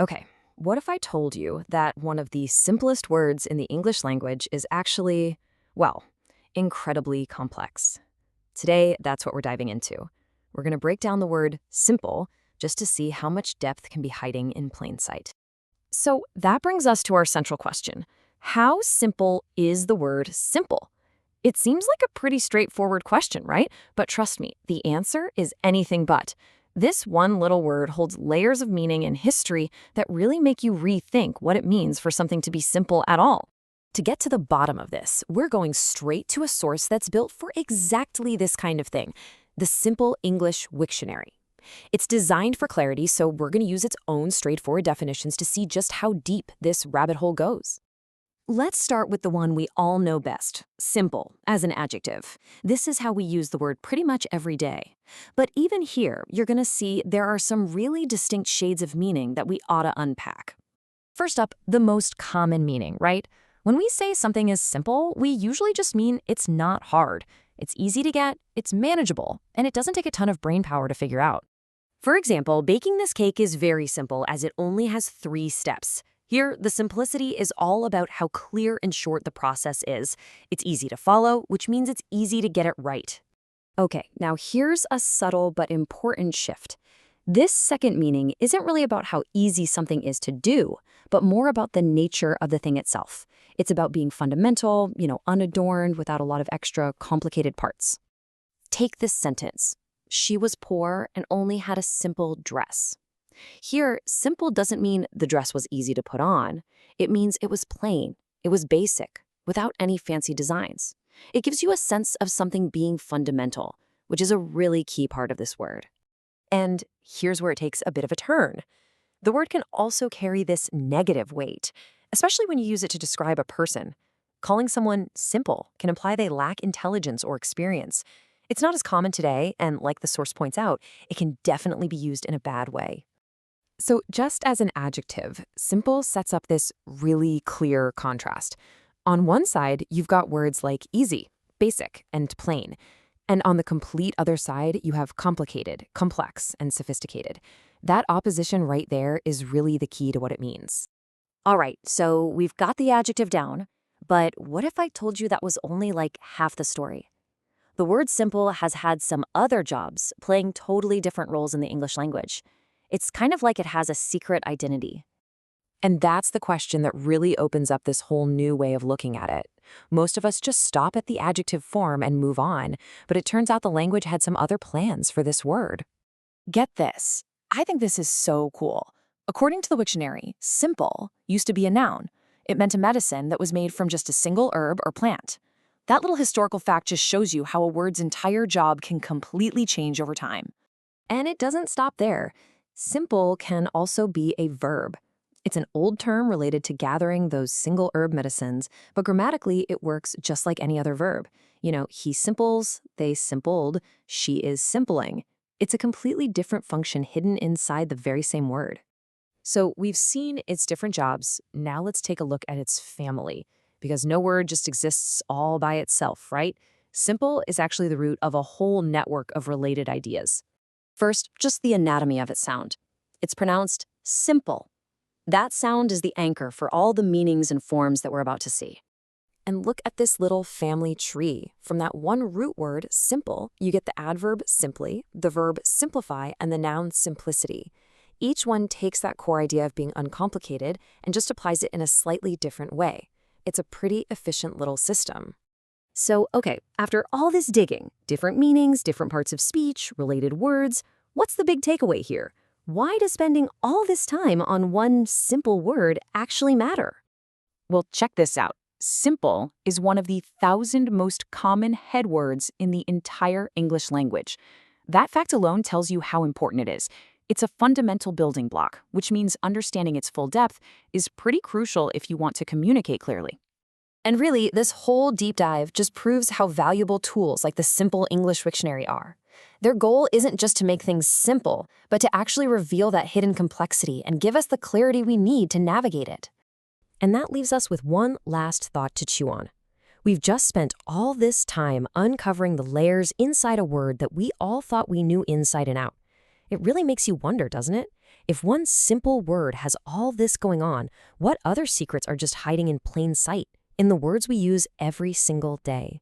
Okay, what if I told you that one of the simplest words in the English language is actually, well, incredibly complex? Today, that's what we're diving into. We're going to break down the word simple just to see how much depth can be hiding in plain sight. So that brings us to our central question. How simple is the word simple? It seems like a pretty straightforward question, right? But trust me, the answer is anything but. This one little word holds layers of meaning and history that really make you rethink what it means for something to be simple at all. To get to the bottom of this, we're going straight to a source that's built for exactly this kind of thing, the Simple English Wiktionary. It's designed for clarity, so we're going to use its own straightforward definitions to see just how deep this rabbit hole goes. Let's start with the one we all know best, simple, as an adjective. This is how we use the word pretty much every day. But even here, you're going to see there are some really distinct shades of meaning that we ought to unpack. First up, the most common meaning, right? When we say something is simple, we usually just mean it's not hard. It's easy to get, it's manageable, and it doesn't take a ton of brain power to figure out. For example, baking this cake is very simple as it only has 3 steps. Here, the simplicity is all about how clear and short the process is. It's easy to follow, which means it's easy to get it right. Okay, now here's a subtle but important shift. This second meaning isn't really about how easy something is to do, but more about the nature of the thing itself. It's about being fundamental, unadorned, without a lot of extra complicated parts. Take this sentence. She was poor and only had a simple dress. Here, simple doesn't mean the dress was easy to put on. It means it was plain, it was basic, without any fancy designs. It gives you a sense of something being fundamental, which is a really key part of this word. And here's where it takes a bit of a turn. The word can also carry this negative weight, especially when you use it to describe a person. Calling someone simple can imply they lack intelligence or experience. It's not as common today, and like the source points out, it can definitely be used in a bad way. So just as an adjective, simple sets up this really clear contrast. On one side, you've got words like easy, basic, and plain. And on the complete other side, you have complicated, complex, and sophisticated. That opposition right there is really the key to what it means. All right, so we've got the adjective down, but what if I told you that was only like half the story? The word simple has had some other jobs, playing totally different roles in the English language. It's kind of like it has a secret identity. And that's the question that really opens up this whole new way of looking at it. Most of us just stop at the adjective form and move on, but it turns out the language had some other plans for this word. Get this. I think this is so cool. According to the Wiktionary, simple used to be a noun. It meant a medicine that was made from just a single herb or plant. That little historical fact just shows you how a word's entire job can completely change over time. And it doesn't stop there. Simple can also be a verb. It's an old term related to gathering those single herb medicines, but grammatically it works just like any other verb. He simples, they simpled, she is simpling. It's a completely different function hidden inside the very same word. So we've seen its different jobs. Now let's take a look at its family, because no word just exists all by itself, right? Simple is actually the root of a whole network of related ideas. First, just the anatomy of its sound. It's pronounced simple. That sound is the anchor for all the meanings and forms that we're about to see. And look at this little family tree. From that one root word, simple, you get the adverb simply, the verb simplify, and the noun simplicity. Each one takes that core idea of being uncomplicated and just applies it in a slightly different way. It's a pretty efficient little system. So, okay, after all this digging, different meanings, different parts of speech, related words, what's the big takeaway here? Why does spending all this time on one simple word actually matter? Well, check this out. Simple is one of the 1,000 most common head words in the entire English language. That fact alone tells you how important it is. It's a fundamental building block, which means understanding its full depth is pretty crucial if you want to communicate clearly. And really, this whole deep dive just proves how valuable tools like the Simple English Wiktionary are. Their goal isn't just to make things simple, but to actually reveal that hidden complexity and give us the clarity we need to navigate it. And that leaves us with one last thought to chew on. We've just spent all this time uncovering the layers inside a word that we all thought we knew inside and out. It really makes you wonder, doesn't it? If one simple word has all this going on, what other secrets are just hiding in plain sight in the words we use every single day?